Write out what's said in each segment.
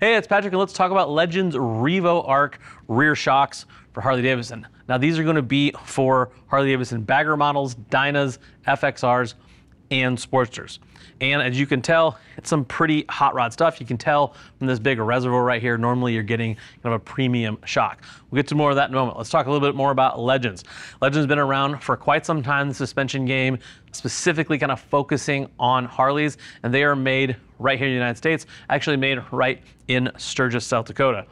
Hey, it's Patrick, and let's talk about Legends REVO-ARC rear shocks for Harley Davidson. Now, these are going to be for Harley Davidson bagger models, Dynas, FXRs, and Sportsters. And as you can tell, it's some pretty hot rod stuff. You can tell from this big reservoir right here, normally you're getting kind of a premium shock. We'll get to more of that in a moment. Let's talk a little bit more about Legends. Legends has been around for quite some time, the suspension game, specifically kind of focusing on Harleys, and they are made right here in the United States, actually made right in Sturgis, South Dakota.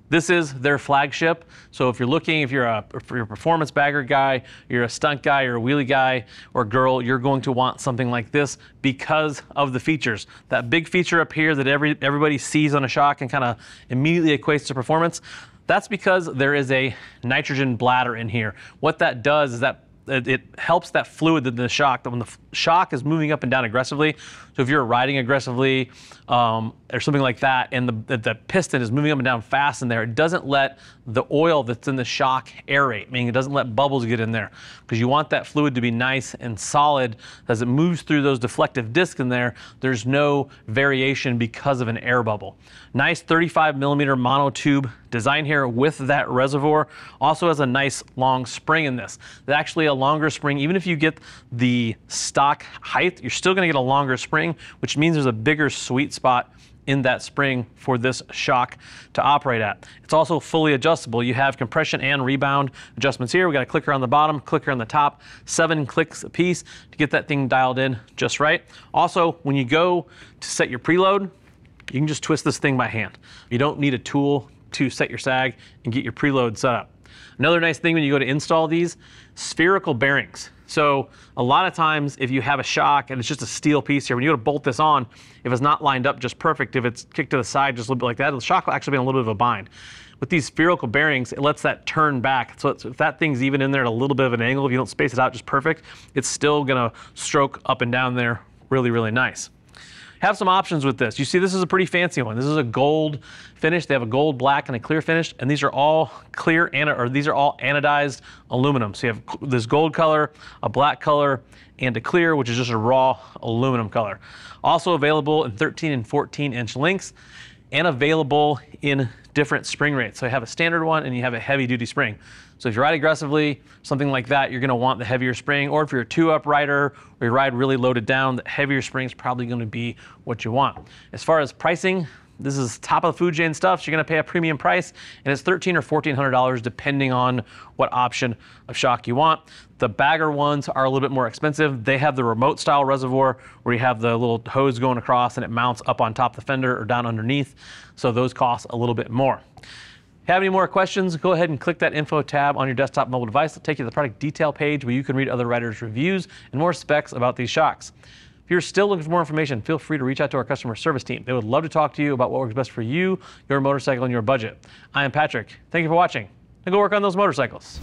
This is their flagship. So if you're looking, if you're a performance bagger guy, you're a stunt guy, you're a wheelie guy or girl, you're going to want something like this because of the features. That big feature up here that everybody sees on a shock and kind of immediately equates to performance, that's because there is a nitrogen bladder in here. What that does is that it helps that fluid in the shock, that when the shock is moving up and down aggressively, so if you're riding aggressively or something like that, and the piston is moving up and down fast in there, it doesn't let the oil that's in the shock aerate, meaning it doesn't let bubbles get in there, because you want that fluid to be nice and solid. As it moves through those deflective discs in there, there's no variation because of an air bubble. Nice 35mm monotube design here with that reservoir. Also has a nice long spring in this. It's actually a longer spring. Even if you get the stock height, you're still going to get a longer spring, which means there's a bigger sweet spot in that spring for this shock to operate at. It's also fully adjustable. You have compression and rebound adjustments here. We got a clicker on the bottom, clicker on the top, 7 clicks a piece to get that thing dialed in just right. Also, when you go to set your preload, you can just twist this thing by hand. You don't need a tool to set your sag and get your preload set up. Another nice thing when you go to install these, spherical bearings. So a lot of times if you have a shock and it's just a steel piece here, when you go to bolt this on, if it's not lined up just perfect, if it's kicked to the side just a little bit like that, the shock will actually be in a little bit of a bind. With these spherical bearings, it lets that turn back. So if that thing's even in there at a little bit of an angle, if you don't space it out just perfect, it's still gonna stroke up and down there really, really nice. Have some options with this. You see, this is a pretty fancy one. This is a gold finish. They have a gold, black, and a clear finish, and these are all clear, these are all anodized aluminum. So you have this gold color, a black color, and a clear, which is just a raw aluminum color. Also available in 13 and 14-inch lengths, and available in different spring rates. So you have a standard one and you have a heavy duty spring. So if you ride aggressively, something like that, you're gonna want the heavier spring, or if you're a 2-up rider or you ride really loaded down, the heavier spring is probably gonna be what you want. As far as pricing, this is top of the food chain stuff, so you're gonna pay a premium price, and it's $1,300 or $1,400 depending on what option of shock you want. The bagger ones are a little bit more expensive. They have the remote style reservoir where you have the little hose going across and it mounts up on top of the fender or down underneath. So those cost a little bit more. Have any more questions, go ahead and click that info tab on your desktop mobile device. It'll take you to the product detail page where you can read other riders' reviews and more specs about these shocks. If you're still looking for more information, feel free to reach out to our customer service team. They would love to talk to you about what works best for you, your motorcycle, and your budget. I am Patrick. Thank you for watching. Now go work on those motorcycles.